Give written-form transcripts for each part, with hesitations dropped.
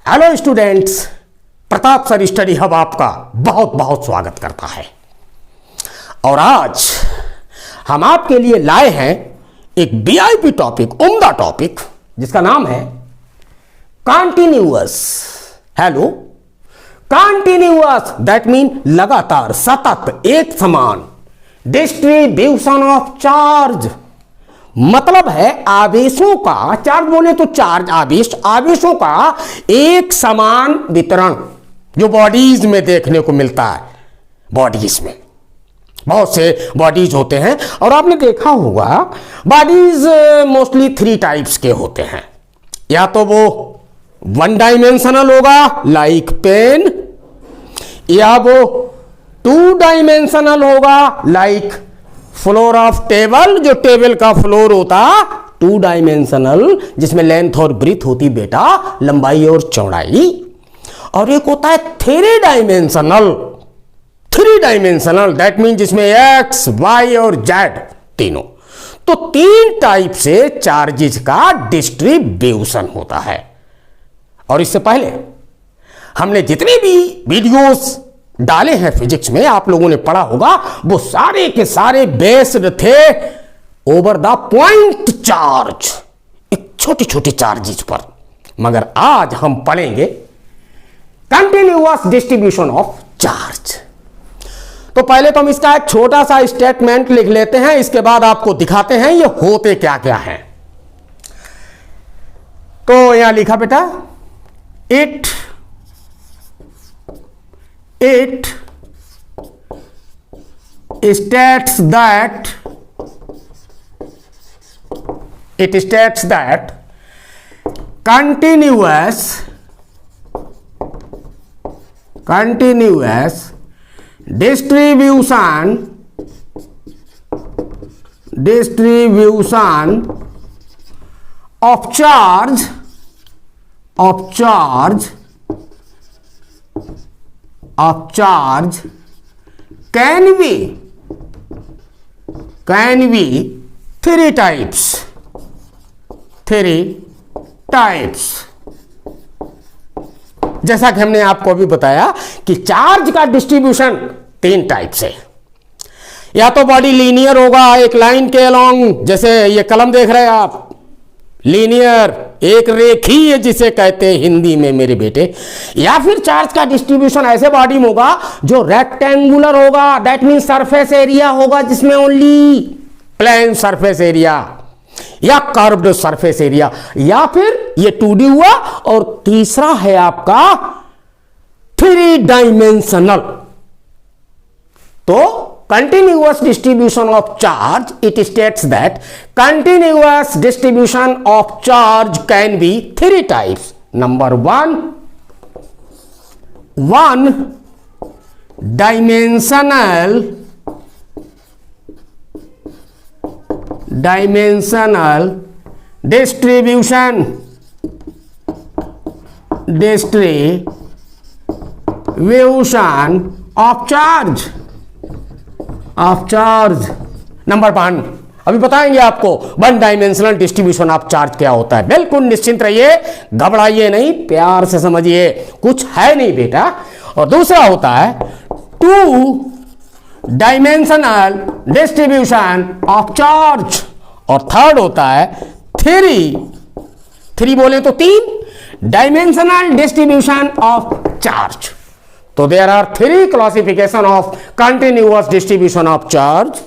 Hello students, Pratap sir study hub आपका बहुत बहुत स्वागत करता है। और आज हम आपके लिए लाए हैं एक वीआईपी टॉपिक, उम्दा टॉपिक, जिसका नाम है continuous. Hello, continuous that mean लगातार, सतत, एक समान। डिस्ट्रीब्यूशन ऑफ चार्ज मतलब है आवेशों का, चार्ज बोले तो चार्ज, आवेश, आवेशों का एक समान वितरण, जो बॉडीज में देखने को मिलता है। बॉडीज में बहुत से बॉडीज होते हैं और आपने देखा होगा बॉडीज मोस्टली 3 टाइप्स के होते हैं। या तो वो 1 डायमेंशनल होगा लाइक पेन, या वो 2 डायमेंशनल होगा लाइक फ्लोर ऑफ टेबल, जो टेबल का फ्लोर होता 2 डायमेंशनल, जिसमें लेंथ और ब्रीथ होती बेटा, लंबाई और चौड़ाई। और एक होता है 3 डायमेंशनल, 3 डायमेंशनल दैट मीन जिसमें एक्स, वाई और जेड तीनों। तो 3 टाइप से चार्जेस का डिस्ट्रीब्यूशन होता है। और इससे पहले हमने जितने भी वीडियोस डाले हैं फिजिक्स में, आप लोगों ने पढ़ा होगा, वो सारे के सारे बेस्ड थे ओवर द पॉइंट चार्ज, एक छोटी छोटी चार्जेस पर। मगर आज हम पढ़ेंगे कंटिन्यूअस डिस्ट्रीब्यूशन ऑफ चार्ज। तो पहले तो हम इसका एक छोटा सा स्टेटमेंट लिख लेते हैं, इसके बाद आपको दिखाते हैं ये होते क्या क्या हैं। तो यहां लिखा बेटा, it states that continuous distribution of charge can be 3 types. जैसा कि हमने आपको अभी बताया कि चार्ज का डिस्ट्रीब्यूशन 3 टाइप से। या तो बॉडी लीनियर होगा, एक लाइन के अलोंग, जैसे ये कलम देख रहे हैं आप, लीनियर, एक रेखीय जिसे कहते हैं हिंदी में मेरे बेटे। या फिर चार्ज का डिस्ट्रीब्यूशन ऐसे बॉडी में होगा जो रेक्टेंगुलर होगा, दैट मीन सरफेस एरिया होगा जिसमें ओनली प्लेन सरफेस एरिया या कर्व्ड सरफेस एरिया, या फिर ये 2D हुआ। और तीसरा है आपका 3 डायमेंशनल। तो continuous distribution of charge, it states that continuous distribution of charge can be 3 types. Number 1 dimensional distribution of charge. Number 1 अभी बताएंगे आपको 1 डायमेंशनल डिस्ट्रीब्यूशन ऑफ चार्ज क्या होता है। बिल्कुल निश्चिंत रहिए, घबराइए नहीं, प्यार से समझिए, कुछ है नहीं बेटा। और दूसरा होता है 2 डायमेंशनल डिस्ट्रीब्यूशन ऑफ चार्ज। और थर्ड होता है 3 बोले तो 3 dimensional distribution of charge. So there are 3 classification of continuous distribution of charge.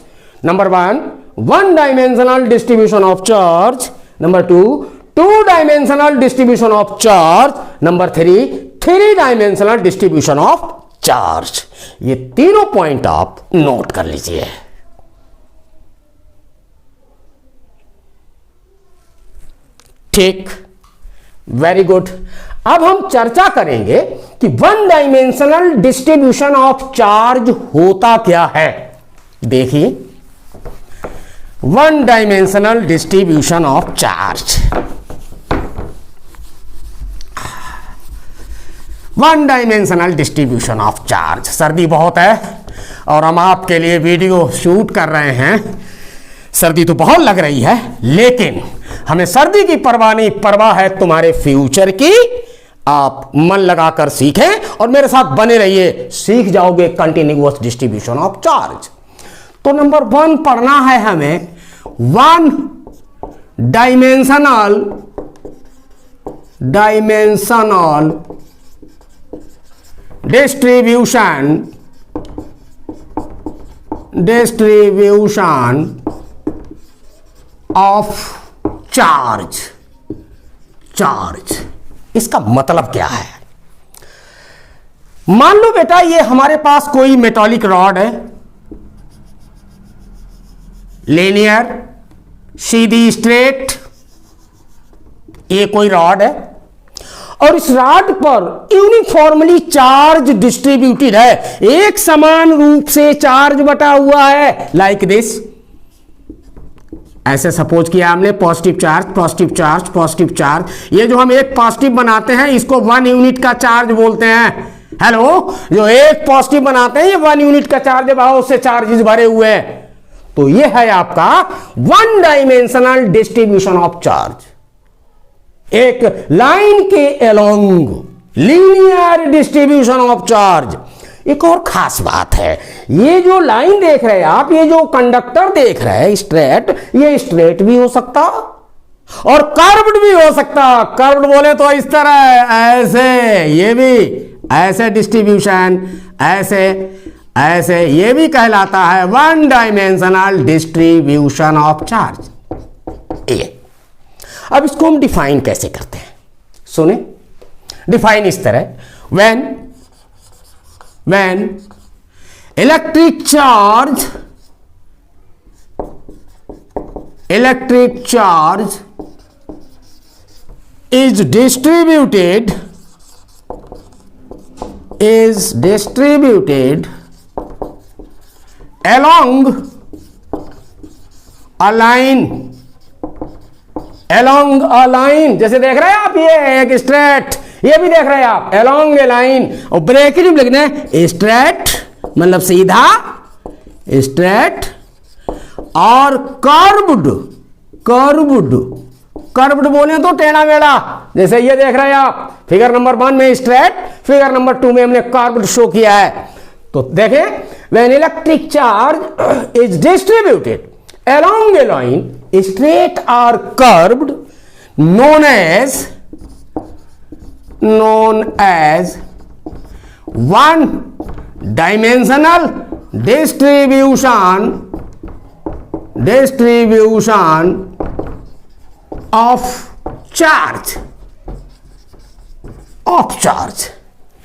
Number 1 dimensional distribution of charge. Number 2 dimensional distribution of charge. Number 3 dimensional distribution of charge. ये तीनों point आप note कर लीजिए। ठीक, वेरी गुड। अब हम चर्चा करेंगे कि 1 डायमेंशनल डिस्ट्रीब्यूशन ऑफ चार्ज होता क्या है। देखिए, 1 dimensional distribution of charge, 1 dimensional distribution of charge. सर्दी बहुत है और हम आपके लिए वीडियो शूट कर रहे हैं। सर्दी तो बहुत लग रही है, लेकिन हमें सर्दी की परवाह नहीं, परवाह है तुम्हारे फ्यूचर की आप मन लगाकर सीखें और मेरे साथ बने रहिए, सीख जाओगे कंटिन्यूअस डिस्ट्रीब्यूशन ऑफ चार्ज। तो नंबर 1 पढ़ना है हमें one dimensional distribution of charge. इसका मतलब क्या है? मान लो बेटा ये हमारे पास कोई मेटालिक रॉड है, लीनियर, सीधी, स्ट्रेट, ये कोई रॉड है और इस रॉड पर यूनिफॉर्मली चार्ज डिस्ट्रीब्यूटेड है, एक समान रूप से चार्ज बटा हुआ है, लाइक दिस। ऐसे सपोज किया हमने positive charge, positive charge, positive charge. ये जो हम एक पॉजिटिव बनाते हैं इसको 1 यूनिट का चार्ज बोलते हैं। हेलो, जो एक पॉजिटिव बनाते हैं ये 1 यूनिट का चार्ज है, भाव उससे चार्जेस भरे हुए हैं। तो ये है आपका 1 डायमेंशनल डिस्ट्रीब्यूशन ऑफ चार्ज, एक लाइन के along linear distribution of charge. एक और खास बात है, ये जो लाइन देख रहे हैं आप, ये जो कंडक्टर देख रहे हैं स्ट्रेट, ये स्ट्रेट भी हो सकता और कर्व्ड भी हो सकता। कर्व्ड बोले तो इस तरह, ऐसे, ये भी ऐसे डिस्ट्रीब्यूशन, ऐसे ये भी कहलाता है 1 डायमेंशनल डिस्ट्रीब्यूशन ऑफ चार्ज। ये अब इसको हम डिफाइन कैसे करते हैं, सुने। डिफाइन इस तरह, when electric charge is distributed along a line, जैसे देख रहे हैं आप, ये एक स्ट्रेट, ये भी देख रहे हैं आप, along a line, और ब्रैकेट में लिखना है स्ट्रेट मतलब सीधा, स्ट्रेट, और कर्व्ड बोले तो टेढ़ा मेढ़ा, जैसे ये देख रहे हैं आप फिगर नंबर 1 में स्ट्रेट, फिगर नंबर 2 में हमने कर्व्ड शो किया है। तो देखें, when electric charge is distributed along a line straight or curved, known as 1 dimensional distribution of charge।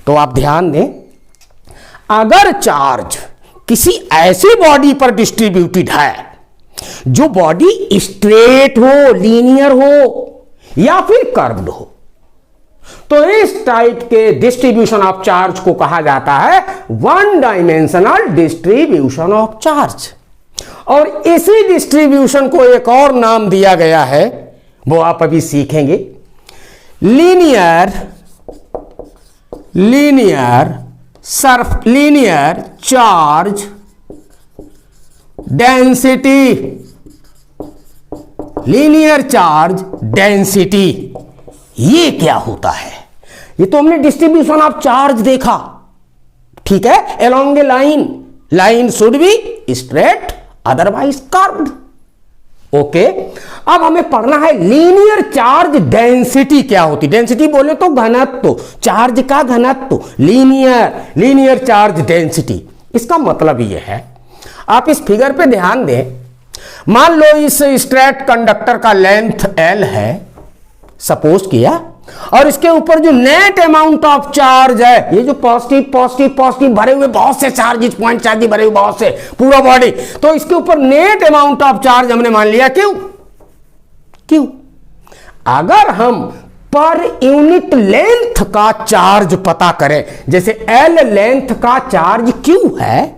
तो आप ध्यान दें, अगर चार्ज किसी ऐसी बॉडी पर डिस्ट्रीब्यूटेड है जो बॉडी स्ट्रेट हो, लीनियर हो या फिर कर्व्ड हो, तो इस टाइप के डिस्ट्रीब्यूशन ऑफ चार्ज को कहा जाता है 1 डायमेंशनल डिस्ट्रीब्यूशन ऑफ चार्ज। और इसी डिस्ट्रीब्यूशन को एक और नाम दिया गया है, वो आप अभी सीखेंगे, लीनियर चार्ज डेंसिटी। ये क्या होता है? ये तो हमने डिस्ट्रीब्यूशन ऑफ चार्ज देखा, ठीक है, along a line should be straight otherwise curved. Okay, अब हमें पढ़ना है लीनियर चार्ज डेंसिटी क्या होती। डेंसिटी बोले तो घनत्व, चार्ज का घनत्व, लीनियर चार्ज डेंसिटी। इसका मतलब ये है, आप इस फिगर पे ध्यान दें, मान लो इस स्ट्रेट कंडक्टर का लेंथ L है, सपोज किया, और इसके ऊपर जो नेट अमाउंट ऑफ चार्ज है, ये जो पॉजिटिव भरे हुए बहुत से चार्जेस, पॉइंट चार्ज भरे हुए बहुत से, पूरा बॉडी, तो इसके ऊपर नेट अमाउंट ऑफ चार्ज हमने मान लिया। क्यों? अगर हम पर यूनिट लेंथ का चार्ज पता करें, जैसे L लेंथ का चार्ज Q है,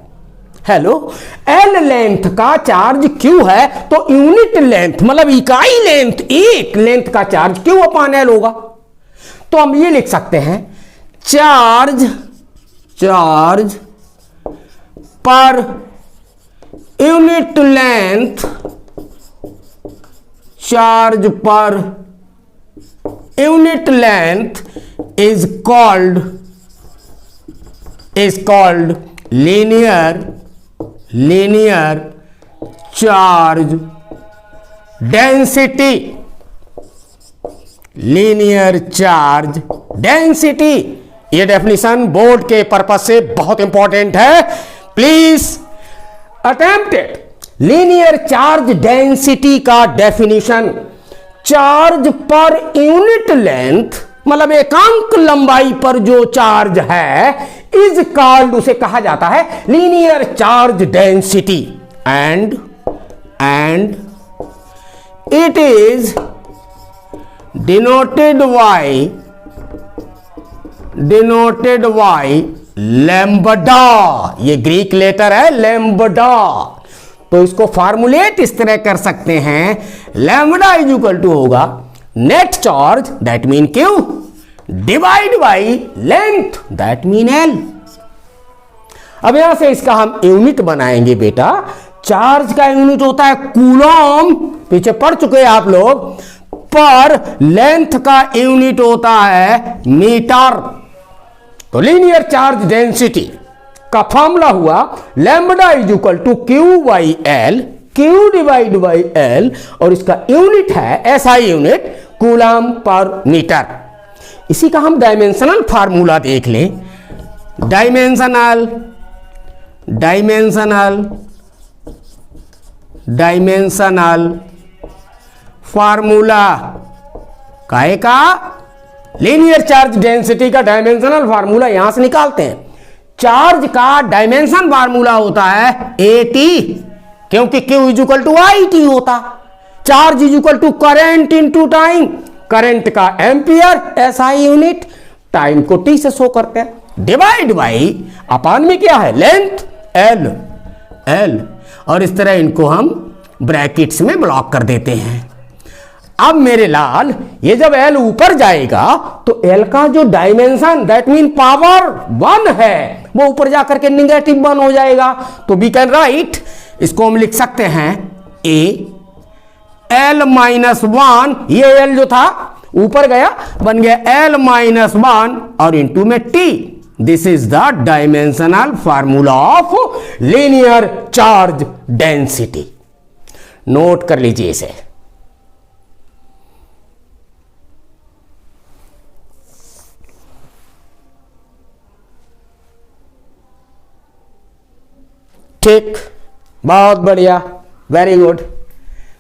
हेलो, L लेंथ का चार्ज Q है, तो यूनिट लेंथ मतलब इकाई लेंथ, एक लेंथ का चार्ज Q अपॉन L होगा। तो हम ये लिख सकते हैं, charge per unit length, is called linear charge density. Linear charge density, ये डेफिनेशन बोर्ड के पर्पस से बहुत इंपॉर्टेंट है, please attempt it. Linear charge density का definition, charge per unit length, मतलब एकांक लंबाई पर जो चार्ज है, इज कॉल्ड, उसे कहा जाता है linear charge density. And it is denoted by lambda, ये ग्रीक लेटर है लैम्बडा। तो इसको फॉर्मुलेट इस तरह कर सकते हैं, लैम्बडा इज इक्वल टू होगा net charge that mean Q divide by length that mean L. अब यहां से इसका हम यूनिट बनाएंगे बेटा। चार्ज का यूनिट होता है कूलॉम, पीछे पढ़ चुके हैं आप लोग, पर लेंथ का यूनिट होता है मीटर। तो लीनियर चार्ज डेंसिटी का फॉर्मूला हुआ lambda is equal to Q by L, Q divide by L, और इसका यूनिट है SI unit coulomb per metre. इसी का हम डायमेंशनल फार्मूला देख लें। डायमेंशनल फार्मूला काहे का, लीनियर चार्ज डेंसिटी का डायमेंशनल फार्मूला यहां से निकालते हैं। चार्ज का डायमेंशन फार्मूला होता है AT, क्योंकि Q is equal to IT होता। Charge is equal to current into time, current का एम्पियर SI यूनिट, टाइम को T से शो करते हैं, डिवाइड बाई अपान में क्या है लेंथ L, और इस तरह इनको हम ब्रैकेट्स में ब्लॉक कर देते हैं। अब मेरे लाल, ये जब L ऊपर जाएगा तो L का जो डायमेंशन दैट मीन पावर 1 है, वो ऊपर जाकर के निगेटिव 1 हो जाएगा। तो वी कैन राइट, इसको हम लिख सकते हैं L माइनस 1, ये L जो था ऊपर गया बन गया L माइनस 1 और इंटू में T। This is the dimensional formula of linear charge density. Note कर लीजिए इसे। ठीक, बहुत बढ़िया, वेरी गुड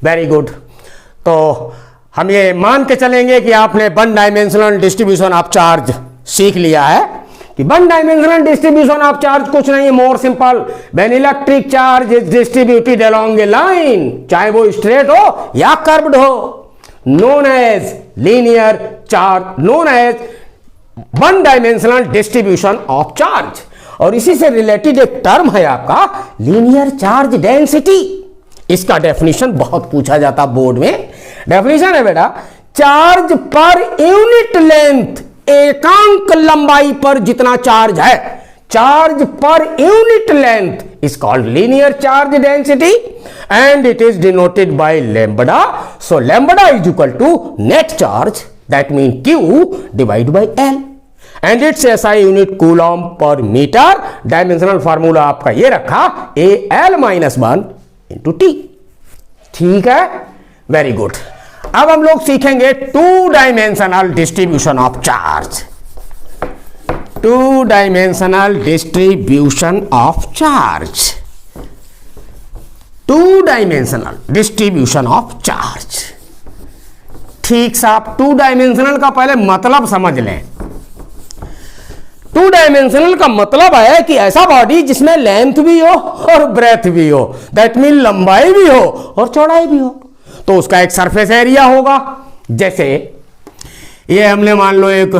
वेरी गुड। तो हम ये मान के चलेंगे कि आपने one dimensional distribution of charge सीख लिया है कि one dimensional distribution of charge कुछ नहीं है, more simple. When electric charge is distributed along a line, चाहे वो स्ट्रेट हो या कर्व्ड हो, known as linear charge, known as one dimensional distribution of charge. और इसी से रिलेटेड एक टर्म है आपका लीनियर चार्ज डेंसिटी। इसका डेफिनेशन बहुत पूछा जाता बोर्ड में। डेफिनेशन है बेटा, चार्ज पर यूनिट लेंथ, एकांक लंबाई पर जितना चार्ज है, charge per unit length is called linear charge density and it is denoted by lambda. So lambda is equal to net charge that mean Q divide by L and it's SI unit coulomb per metre. Dimensional formula आपका ये रखा AL minus 1 into T। ठीक है, very good. अब हम लोग सीखेंगे to dimensional distribution of charge. To dimensional distribution of charge, to dimensional distribution of charge. ठीक साहब, टू डायमेंशनल का पहले मतलब समझ लें। टू डायमेंशनल का मतलब है कि ऐसा बॉडी जिसमें लेंथ भी हो और ब्रेथ भी हो, दैट मीन लंबाई भी हो और चौड़ाई भी हो। तो उसका एक सरफेस एरिया होगा। जैसे ये हमने मान लो एक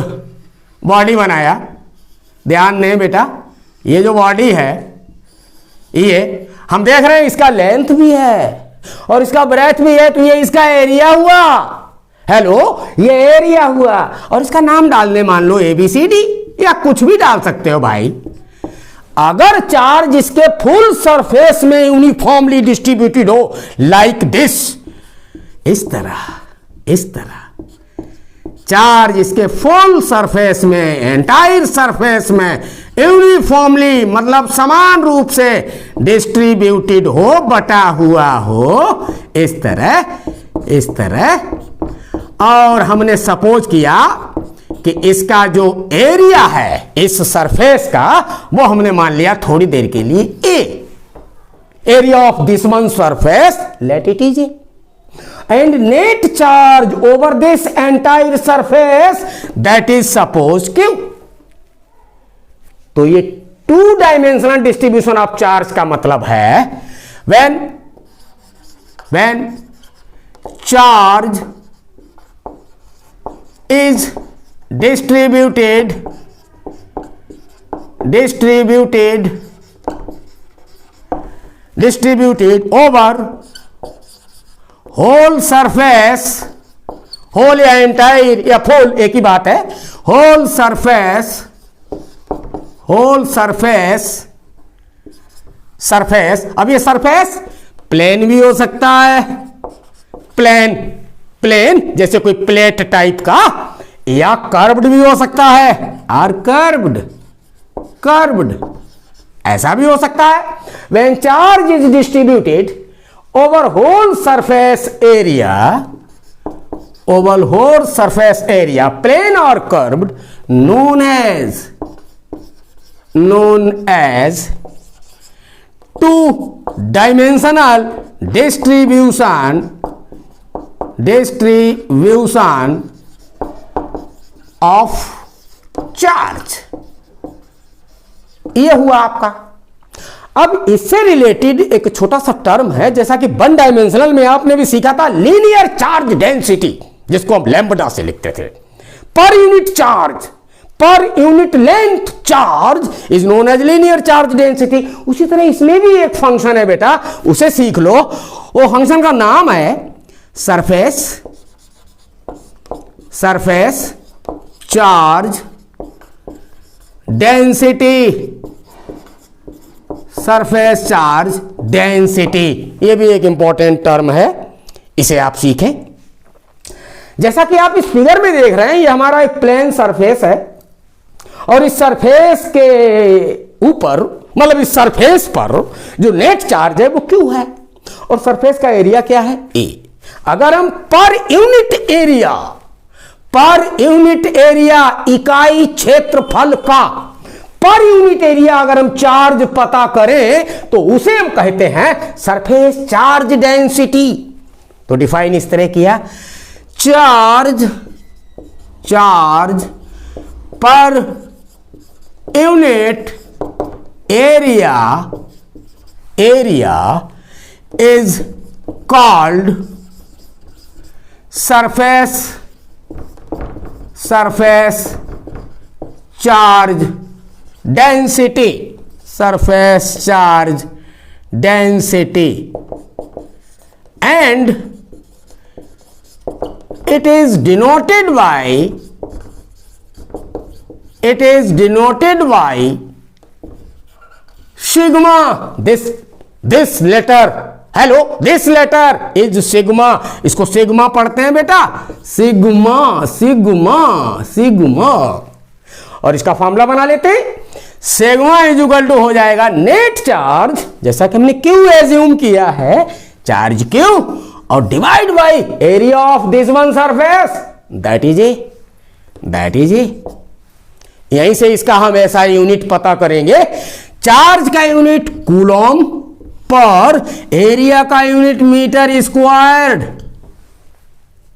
बॉडी बनाया, ध्यान दें बेटा, ये जो बॉडी है ये हम देख रहे हैं इसका लेंथ भी है और इसका ब्रेथ भी है, तो ये इसका एरिया हुआ। हेलो, ये एरिया हुआ और इसका नाम डाल दें मान लो ABCD या कुछ भी डाल सकते हो भाई। अगर चार्ज इसके फुल सरफेस में यूनिफॉर्मली डिस्ट्रीब्यूटेड हो लाइक दिस, इस तरह चार्ज इसके फुल सरफेस में, एंटायर सरफेस में यूनिफॉर्मली मतलब समान रूप से डिस्ट्रीब्यूटेड हो, बटा हुआ हो, इस तरह। और हमने सपोज किया कि इसका जो एरिया है इस सरफेस का, वो हमने मान लिया थोड़ी देर के लिए A. Area of this one surface, let it is A, and net charge over this entire surface that is suppose Q। तो ये two dimensional distribution of charge का मतलब है when charge is distributed over whole surface, whole या entire या full एक ही बात है, होल सरफेस। अब ये सरफेस प्लेन भी हो सकता है, प्लेन जैसे कोई प्लेट टाइप का, या कर्व्ड भी हो सकता है, और कर्व्ड ऐसा भी हो सकता है। When charge is distributed over whole surface area, plain or curved, known as two dimensional distribution of charge। ये हुआ आपका। अब इससे रिलेटेड एक छोटा सा टर्म है, जैसा कि वन डायमेंशनल में आपने भी सीखा था, लीनियर चार्ज डेंसिटी, जिसको हम लैम्बडा से लिखते थे। Per unit charge, per unit length charge is known as linear charge density. उसी तरह इसमें भी एक फंक्शन है बेटा, उसे सीख लो। वो फंक्शन का नाम है surface charge density. Surface charge density, ये भी एक इंपॉर्टेंट टर्म है, इसे आप सीखें। जैसा कि आप इस फिगर में देख रहे हैं, ये हमारा एक प्लेन सरफेस है, और इस सरफेस के ऊपर मतलब इस सरफेस पर जो नेट चार्ज है वो क्यू है, और सरफेस का एरिया क्या है, ए। अगर हम पर यूनिट एरिया इकाई क्षेत्रफल का पर यूनिट एरिया अगर हम चार्ज पता करें तो उसे हम कहते हैं सरफेस चार्ज डेंसिटी। तो डिफाइन इस तरह किया, charge per unit area is called surface charge density, surface charge density, and it is denoted by sigma. This letter, hello, this letter is sigma. इसको सिग्मा पढ़ते हैं बेटा, सिग्मा। और इसका फॉर्मूला बना लेते हैं, सिग्मा इज इक्वल टू हो जाएगा नेट चार्ज, जैसा कि हमने क्यू एज्यूम किया है, चार्ज क्यू और divide by area of this one surface, that is a. यहीं से इसका हम ऐसा यूनिट पता करेंगे, चार्ज का यूनिट कूलॉम पर एरिया का unit metre squared,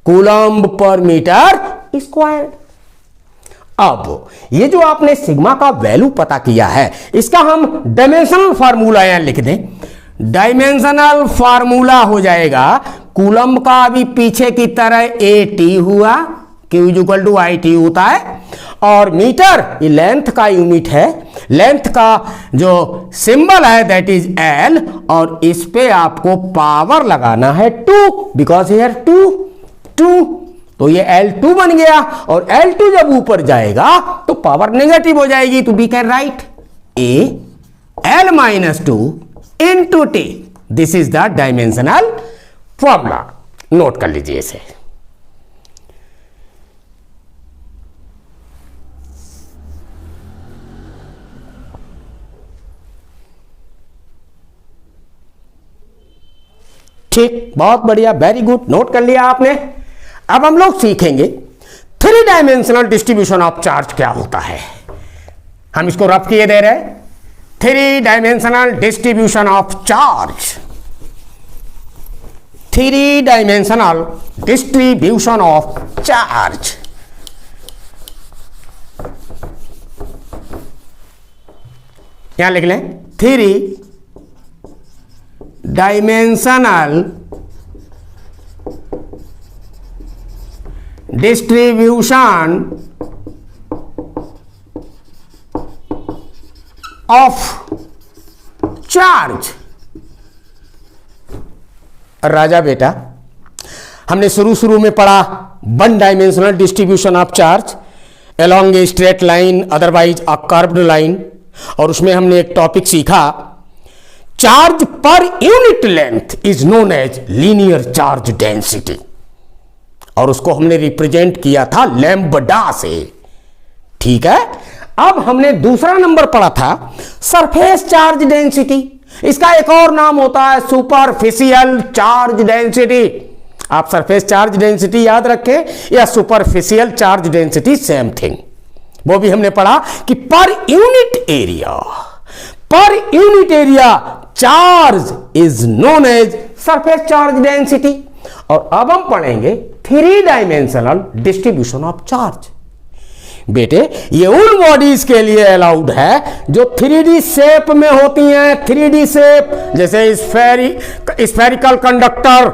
Coulomb per metre squared. अब ये जो आपने सिग्मा का वैल्यू पता किया है, इसका हम डायमेंशनल फार्मूला यहां लिख दें। डायमेंशनल फार्मूला हो जाएगा कूलम का भी पीछे की तरह AT हुआ, Q इक्वल टू IT होता है, और मीटर ये लेंथ का यूनिट है, लेंथ का जो सिंबल है दैट इज L, और इस पे आपको पावर लगाना है 2, बिकॉज हियर 2, तो ये L2 बन गया, और L2 जब ऊपर जाएगा तो पावर नेगेटिव हो जाएगी, तो we can write L-2 into T। This is the dimensional formula, note कर लीजिए इसे। ठीक, बहुत बढ़िया, वेरी गुड, नोट कर लिया आपने। अब हम लोग सीखेंगे three dimensional distribution of charge क्या होता है। हम इसको रफ किए दे रहे हैं, three dimensional distribution of charge, three dimensional distribution of charge. यहां लिख लें, three dimensional distribution of charge. राजा बेटा, हमने शुरू में पढ़ा one dimensional distribution of charge along a straight line otherwise a curved line, और उसमें हमने एक टॉपिक सीखा, charge per unit length is known as linear charge density, और उसको हमने रिप्रेजेंट किया था लैम्बडा से। ठीक है, अब हमने दूसरा नंबर पढ़ा था सरफेस चार्ज डेंसिटी। इसका एक और नाम होता है सुपरफिशियल चार्ज डेंसिटी। आप सरफेस चार्ज डेंसिटी याद रखें या superficial charge density, same thing. वो भी हमने पढ़ा कि per unit area charge is known as surface charge density. और अब हम पढ़ेंगे three dimensional distribution of charge. बेटे, ये उन बॉडीज के लिए अलाउड है जो 3D शेप में होती हैं। 3D शेप जैसे स्फेरिकल कंडक्टर,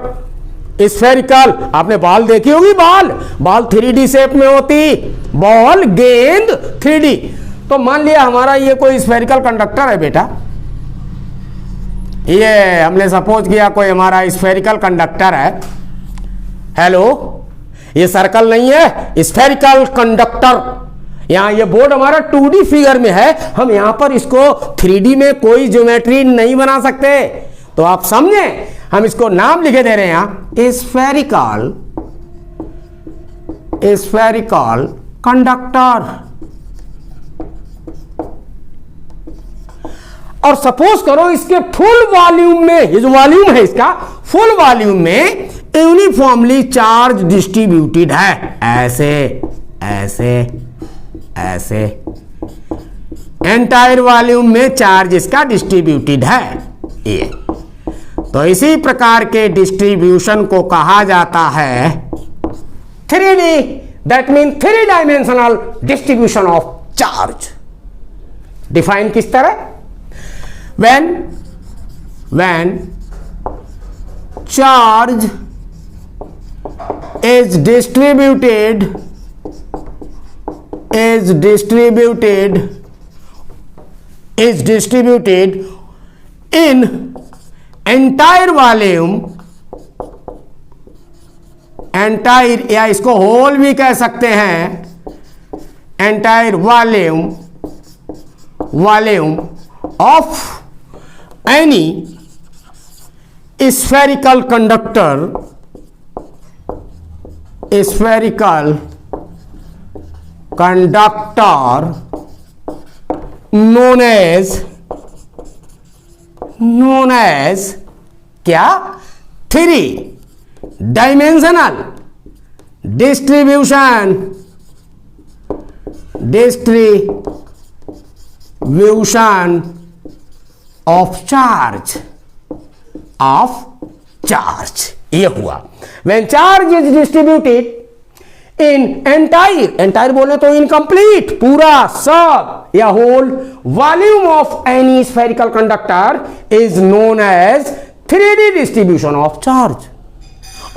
स्फेरिकल, आपने बॉल देखी होगी, बॉल 3D शेप में होती, बॉल, गेंद 3D। तो मान लिया हमारा ये कोई स्फेरिकल कंडक्टर है बेटा, ये हमने सपोज किया कोई हमारा स्फेरिकल कंडक्टर है। हेलो, ये सर्कल नहीं है, स्फेरिकल कंडक्टर। यहां ये बोर्ड हमारा 2D फिगर में है, हम यहां पर इसको 3D में कोई ज्योमेट्री नहीं बना सकते। तो आप समझे, हम इसको नाम लिखे दे रहे हैं यहां स्फेरिकल कंडक्टर। और सपोज करो इसके फुल वॉल्यूम में, ये जो वॉल्यूम है इसका, फुल वॉल्यूम में यूनिफॉर्मली चार्ज डिस्ट्रीब्यूटेड है, ऐसे ऐसे ऐसे, एंटायर वॉल्यूम में चार्ज इसका डिस्ट्रीब्यूटेड है ये। तो इसी प्रकार के डिस्ट्रीब्यूशन को कहा जाता है 3D, that mean three dimensional distribution of charge. Define किस तरह, when charge is distributed in entire volume, entire या इसको होल भी कह सकते हैं, entire volume of any spherical conductor known as क्या, three dimensional distribution of charge. ये हुआ when charge is distributed in entire बोले तो इनकम्प्लीट, पूरा, सब या whole volume of any spherical conductor is known as 3D distribution of charge.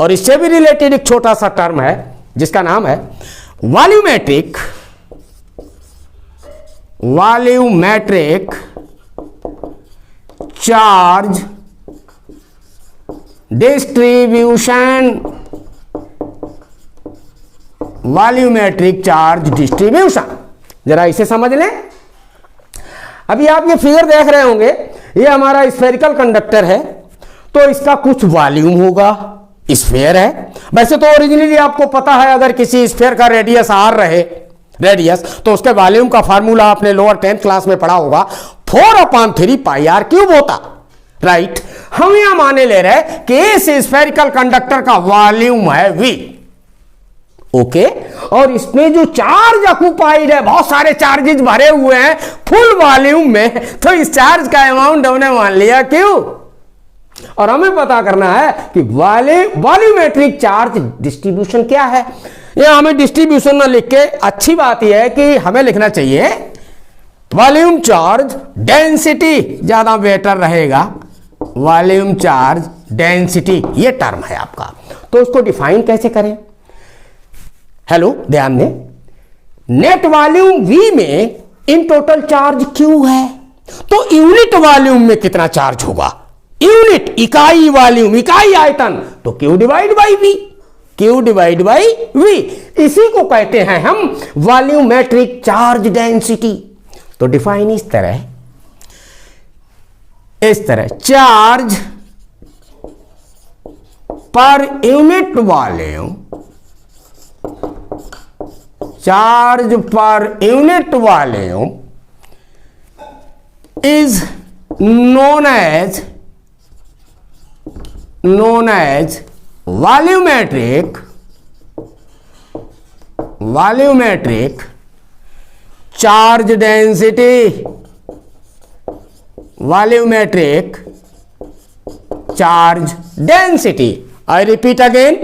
और इससे भी रिलेटेड एक छोटा सा टर्म है जिसका नाम है volumetric charge distribution, volumetric charge distribution. जरा इसे समझ लें। अभी आप ये फिगर देख रहे होंगे, ये हमारा स्फेरिकल कंडक्टर है, तो इसका कुछ वॉल्यूम होगा, स्फेयर है। वैसे तो ओरिजिनली आपको पता है, अगर किसी स्फेयर का रेडियस आर रहे, रेडियस, तो उसके वॉल्यूम का फार्मूला आपने लोअर 10th क्लास में पढ़ा होगा, 4/3 पाई r क्यूब होता, राइट। हम यहां माने ले रहे हैं कि इस स्फेरिकल कंडक्टर का वॉल्यूम है V, ओके और इसमें जो चार्ज ऑक्युपाइड है, बहुत सारे चार्जेस भरे हुए हैं फुल वॉल्यूम में, तो इस चार्ज का अमाउंट हमने मान लिया Q। और हमें पता करना है कि वॉल्यूमेट्रिक चार्ज डिस्ट्रीब्यूशन क्या है। यह हमें डिस्ट्रीब्यूशन में लिख के अच्छी बात यह है कि हमें लिखना चाहिए वॉल्यूम चार्ज डेंसिटी, ज्यादा बेटर रहेगा। वॉल्यूम चार्ज डेंसिटी ये टर्म है आपका, तो उसको डिफाइन कैसे करें। हेलो ध्यान दें, नेट वॉल्यूम V में इन टोटल चार्ज Q है, तो यूनिट वॉल्यूम में कितना चार्ज होगा, यूनिट इकाई वॉल्यूम, इकाई आयतन, तो Q divide by V, Q divide by V, इसी को कहते हैं हम वॉल्यूमेट्रिक चार्ज डेंसिटी। तो डिफाइन इस तरह charge per unit volume, charge per unit volume is known as volumetric charge density, volumetric charge density। I repeat again,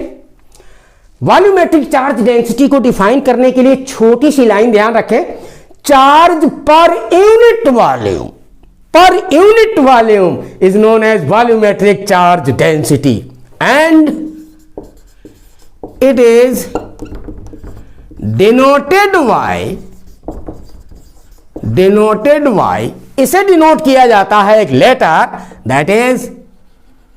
volumetric charge density को define करने के लिए छोटी सी लाइन ध्यान रखें, charge per unit volume is known as volumetric charge density and it is denoted by, इसे denote किया जाता है एक लेटर दैट इज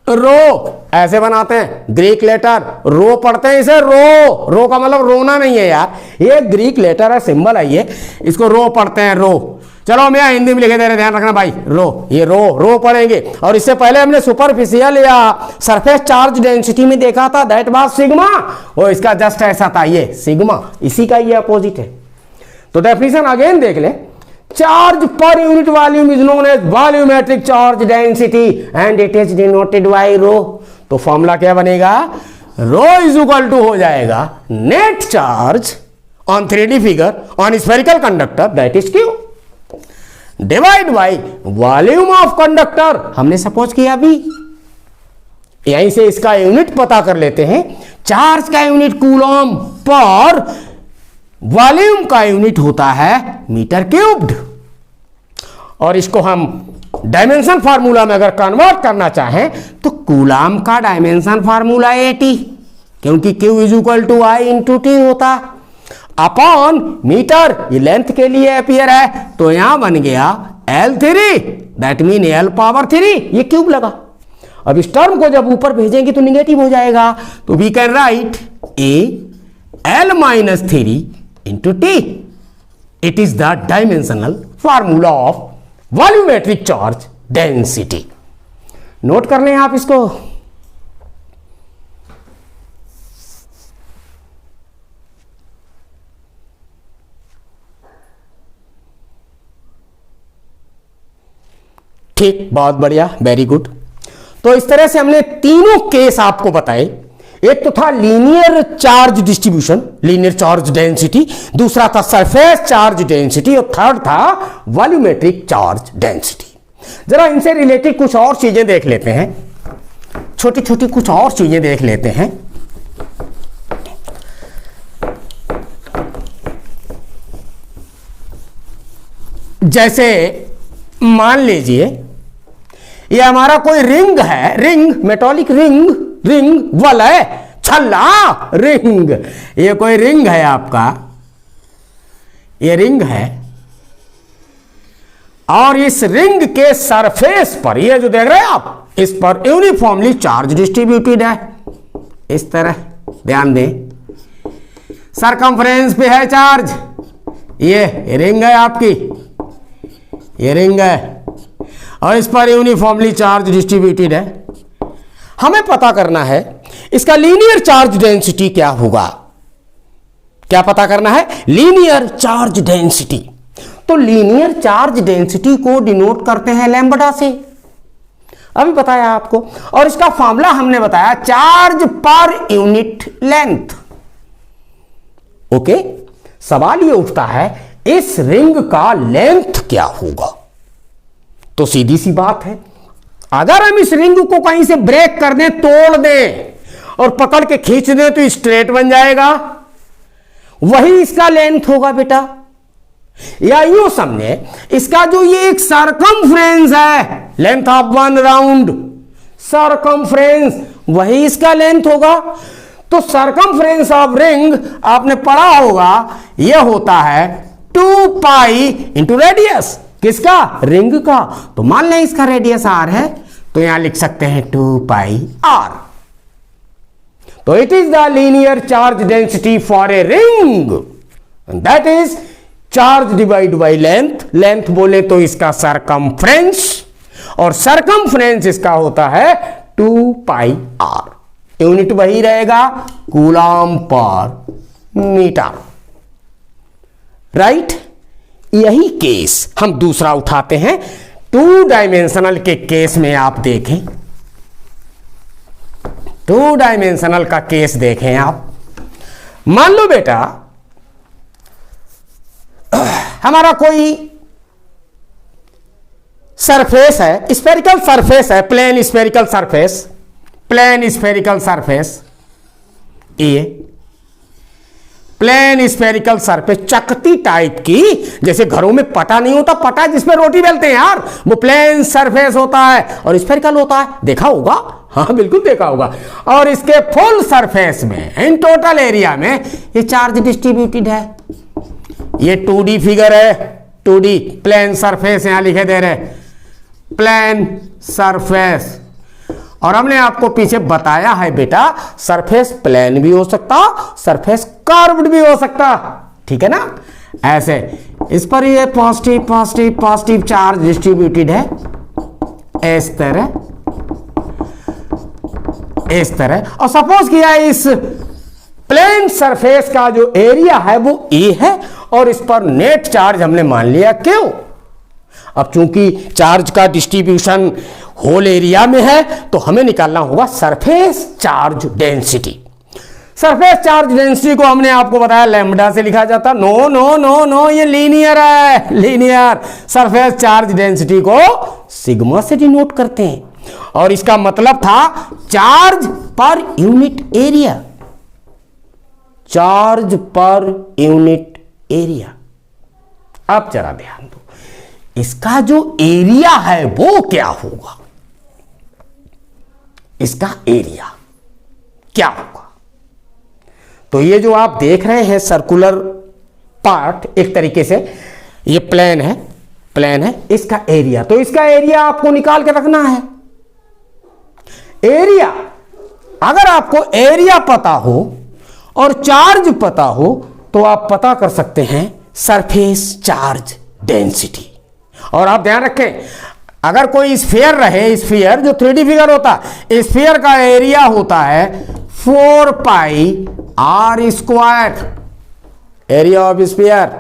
रो, ऐसे बनाते हैं ग्रीक लेटर, रो पढ़ते हैं इसे, रो का मतलब रोना नहीं है यार, ये ग्रीक लेटर है, सिंबल है ये, इसको रो पढ़ते हैं, रो। चलो मैं हिंदी में लिखे दे रहे, ध्यान रखना भाई, रो, ये रो पढ़ेंगे। और इससे पहले हमने सुपरफिशियल या सरफेस चार्ज डेंसिटी में देखा था, दैट वाज सिग्मा, वो इसका जस्ट ऐसा था, ये सिग्मा, इसी का ये अपोजिट है। तो डेफिनेशन अगेन देख ले, charge per unit volume is known as volumetric charge density and it is denoted by rho. तो फॉर्मूला क्या बनेगा, रो इज इक्वल टू हो जाएगा net charge on 3D figure on spherical conductor that is Q divide by volume of conductor, हमने suppose किया V। यहीं से इसका यूनिट पता कर लेते हैं, चार्ज का यूनिट कूलॉम पर वॉल्यूम का यूनिट होता है मीटर क्यूब्ड। और इसको हम डायमेंशन फार्मूला में अगर कन्वर्ट करना चाहें तो कूलॉम का डायमेंशन फार्मूला AT, क्योंकि Q is equal to I into T होता अपॉन मीटर, ये लेंथ के लिए एपियर है, तो यहां बन गया L3 that mean L power 3, ये क्यूब लगा। अब इस टर्म को जब ऊपर भेजेंगे तो निगेटिव हो जाएगा, तो we can write A L minus 3 into T. It is the dimensional formula of volumetric charge density. Note कर लें आप इसको। ठीक, बहुत बढ़िया, वेरी गुड। तो इस तरह से हमने तीनों केस आपको बताए, एक तो था linear charge distribution, linear charge density, दूसरा था सरफेस चार्ज डेंसिटी और थर्ड था वॉल्यूमेट्रिक चार्ज डेंसिटी। जरा इनसे रिलेटेड कुछ और चीजें देख लेते हैं, छोटी छोटी कुछ और चीजें देख लेते हैं। जैसे मान लीजिए ये हमारा कोई रिंग है, रिंग मेटॉलिक रिंग वलय छल्ला रिंग, ये कोई रिंग है आपका, ये रिंग है और इस रिंग के सरफेस पर, ये जो देख रहे हैं आप, इस पर यूनिफॉर्मली चार्ज डिस्ट्रीब्यूटेड है, इस तरह ध्यान दें, सरकमफ्रेंस पे है चार्ज, ये रिंग है आपकी, ये रिंग है और इस पर यूनिफॉर्मली चार्ज डिस्ट्रीब्यूटेड है। हमें पता करना है इसका लीनियर चार्ज डेंसिटी क्या होगा, क्या पता करना है, लीनियर चार्ज डेंसिटी। तो लीनियर चार्ज डेंसिटी को डिनोट करते हैं लैम्ब्डा से। अभी बताया आपको। और इसका फॉर्मूला हमने बताया charge per unit length. Okay, सवाल ये उठता है इस रिंग का लेंथ क्या होगा। तो सीधी सी बात है, अगर हम इस रिंग को कहीं से ब्रेक कर दें, तोड़ दें और पकड़ के खींच दें तो स्ट्रेट बन जाएगा, वही इसका लेंथ होगा बेटा। या यूं समझे, इसका जो ये एक सरकमफ्रेंस है, length of one round, circumference, वही इसका लेंथ होगा। तो सरकमफ्रेंस ऑफ रिंग आपने पढ़ा होगा, यह होता है 2 पाई इंटू रेडियस। किसका? रिंग का। तो मान लें इसका रेडियस r है, तो यहां लिख सकते हैं 2 पाई r। तो it is the linear charge density for a ring, that is charge divide by length. Length बोले तो इसका सरकमफ्रेंस, और सरकमफ्रेंस इसका होता है 2 पाई r। यूनिट वही रहेगा, कूलम पर मीटर। राइट? यही केस हम दूसरा उठाते हैं। 2 डायमेंशनल के केस में आप देखें, 2 डायमेंशनल का केस देखें आप। मान लो बेटा हमारा कोई सरफेस है, स्फेरिकल सरफेस है, plane spherical surface, plane spherical surface, ये प्लेन स्फेरिकल सरफेस, चकती टाइप की, जैसे घरों में पटा नहीं होता, पटा जिसपे रोटी बेलते हैं यार, वो प्लेन सरफेस होता है और स्फेरिकल होता है, देखा होगा? हाँ बिल्कुल देखा होगा। और इसके फुल सरफेस में, इन टोटल एरिया में ये चार्ज डिस्ट्रीब्यूटेड है। ये 2D फिगर है, 2D प्लेन सरफेस यहां लिखे दे रहे, प्लेन सरफेस। और हमने आपको पीछे बताया है बेटा, सरफेस प्लेन भी हो सकता, सरफेस कर्व्ड भी हो सकता, ठीक है ना? ऐसे इस पर ये positive positive positive charge distributed है, इस तरह इस तरह। और सपोज किया इस प्लेन सरफेस का जो एरिया है वो ए है, और इस पर नेट चार्ज हमने मान लिया। क्यों? अब चूंकि चार्ज का डिस्ट्रीब्यूशन होल एरिया में है, तो हमें निकालना होगा surface charge density. Surface charge density को हमने आपको बताया लैम्ब्डा से लिखा जाता। नो नो नो नो, ये लीनियर है, लीनियर। सरफेस चार्ज डेंसिटी को सिग्मा से डिनोट करते हैं, और इसका मतलब था charge per unit area, charge per unit area. अब जरा ध्यान दो, इसका जो एरिया है वो क्या होगा, इसका एरिया क्या होगा। तो ये जो आप देख रहे हैं सर्कुलर पार्ट, एक तरीके से ये प्लेन है, प्लेन है, इसका एरिया, तो इसका एरिया आपको निकाल के रखना है। एरिया, अगर आपको एरिया पता हो और चार्ज पता हो, तो आप पता कर सकते हैं सरफेस चार्ज डेंसिटी। और आप ध्यान रखें, अगर कोई स्फीयर रहे, स्फीयर जो 3D फिगर होता है, स्फीयर का एरिया होता है 4 पाई r square, area of sphere,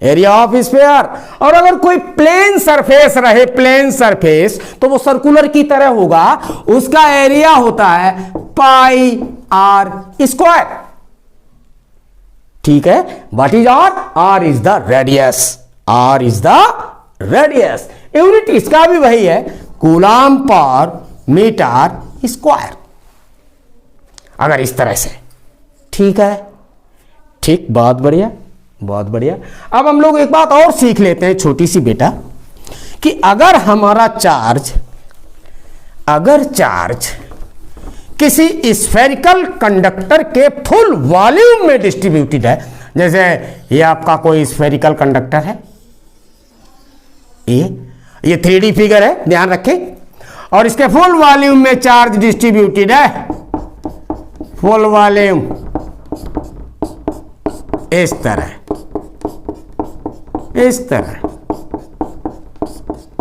area of sphere. और अगर कोई प्लेन सरफेस रहे, प्लेन सरफेस, तो वो सर्कुलर की तरह होगा, उसका एरिया होता है पाई r स्क्वायर, ठीक है? What is r is the radius, r is the radius. Unit इसका भी वही है, कूलम पर मीटर स्क्वायर। अगर इस तरह से, ठीक है, ठीक, बहुत बढ़िया, बहुत बढ़िया। अब हम लोग एक बात और सीख लेते हैं छोटी सी बेटा, कि अगर हमारा चार्ज, अगर चार्ज किसी स्फेरिकल कंडक्टर के फुल वॉल्यूम में डिस्ट्रीब्यूटेड है, जैसे ये आपका कोई स्फेरिकल कंडक्टर है, ये 3D फिगर है, ध्यान रखें, और इसके फुल वॉल्यूम में चार्ज डिस्ट्रीब्यूटेड है, फुल वॉल्यूम इस तरह, इस तरह,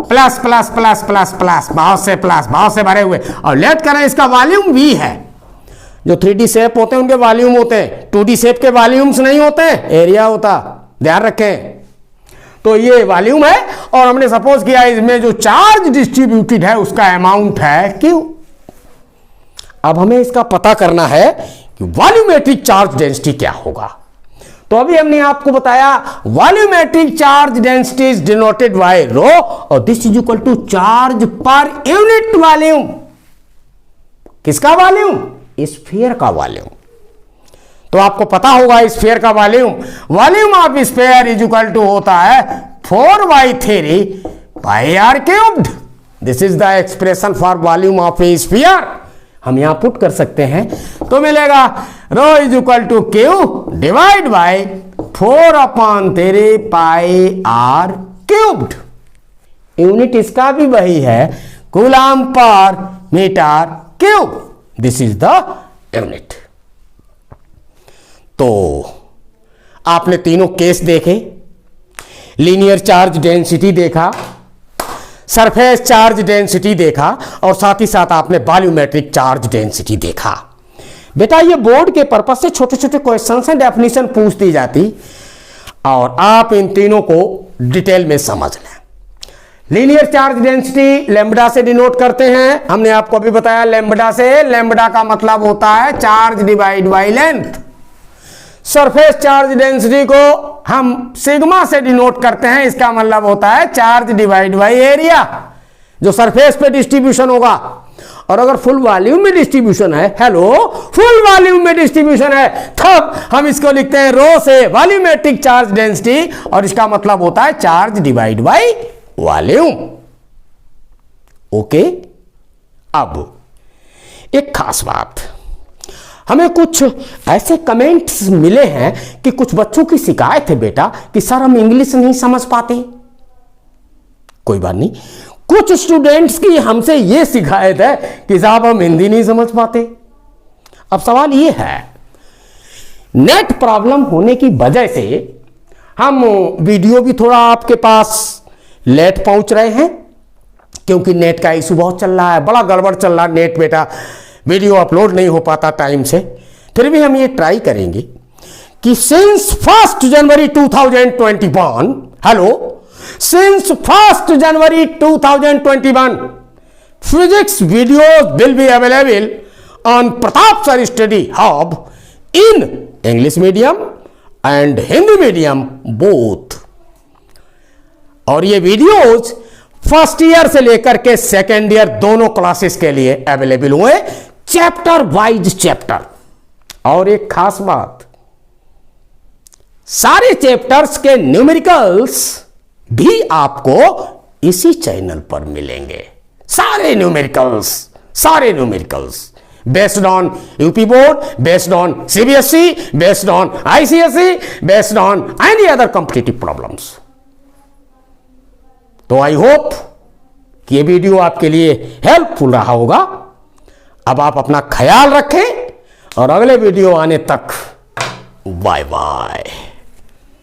plus plus plus plus plus, बहुत से प्लस, बहुत से भरे हुए, और लेट करें इसका वॉल्यूम v है। जो 3D शेप होते हैं उनके वॉल्यूम होते हैं, 2D शेप के वॉल्यूम्स नहीं होते, एरिया होता, ध्यान रखें। तो ये वॉल्यूम है, और हमने सपोज किया इसमें जो चार्ज डिस्ट्रीब्यूटेड है उसका अमाउंट है Q। अब हमें इसका पता करना है कि वॉल्यूमेट्रिक चार्ज डेंसिटी क्या होगा। तो अभी हमने आपको बताया volumetric charge density is denoted by rho, और this is equal to charge per unit volume. किसका वॉल्यूम? स्फीयर का वॉल्यूम। तो आपको पता होगा स्फीयर का volume of sphere is equal to होता है 4/3 pi r cubed. This is the expression for volume of a sphere. हम यहां पुट कर सकते हैं, तो मिलेगा rho is equal to q divide by 4/3 pi r cubed. Unit इसका भी वही है, coulomb per metre cube. This is the unit. तो आपने तीनों केस देखे, लीनियर चार्ज डेंसिटी देखा, सरफेस चार्ज डेंसिटी देखा, और साथ ही साथ आपने वॉल्यूमेट्रिक चार्ज डेंसिटी देखा। बेटा ये बोर्ड के पर्पज से छोटे छोटे क्वेश्चन से डेफिनेशन पूछ दी जाती, और आप इन तीनों को डिटेल में समझ लें। लीनियर चार्ज डेंसिटी लैम्ब्डा से डिनोट करते हैं, हमने आपको अभी बताया लैम्ब्डा से। लैम्ब्डा का मतलब होता है charge divide by length. Surface charge density को हम सिग्मा से डिनोट करते हैं, इसका मतलब होता है चार्ज डिवाइड बाई एरिया, जो सरफेस पे डिस्ट्रीब्यूशन होगा। और अगर फुल वॉल्यूम में डिस्ट्रीब्यूशन है, हेलो, फुल वॉल्यूम में डिस्ट्रीब्यूशन है, तब हम इसको लिखते हैं रो से वॉल्यूमेट्रिक चार्ज डेंसिटी, और इसका मतलब होता है charge divide by volume. Okay. अब एक खास बात, हमें कुछ ऐसे कमेंट्स मिले हैं कि कुछ बच्चों की शिकायत है बेटा कि सर हम इंग्लिश नहीं समझ पाते। कोई बात नहीं, कुछ स्टूडेंट्स की हमसे यह शिकायत है कि साहब हम हिंदी नहीं समझ पाते। अब सवाल यह है, नेट प्रॉब्लम होने की वजह से हम वीडियो भी थोड़ा आपके पास लेट पहुंच रहे हैं, क्योंकि नेट का इशू बहुत चल रहा है, बड़ा गड़बड़ चल रहा है नेट बेटा, वीडियो अपलोड नहीं हो पाता टाइम से। फिर भी हम ये ट्राई करेंगे कि since 1 January 2021, hello, since 1 January 2021 physics videos will be available on Pratap sir study hub in English medium and Hindi medium both. और ये वीडियोज फर्स्ट ईयर से लेकर के सेकेंड ईयर दोनों क्लासेस के लिए अवेलेबल हुए, चैप्टर वाइज चैप्टर। और एक खास बात, सारे चैप्टर्स के न्यूमेरिकल्स भी आपको इसी चैनल पर मिलेंगे। सारे numericals based on UP board, based on CBSE, based on ICSE, based on any other competitive problems. तो आई होप कि ये वीडियो आपके लिए हेल्पफुल रहा होगा। अब आप अपना ख्याल रखें, और अगले वीडियो आने तक बाय बाय।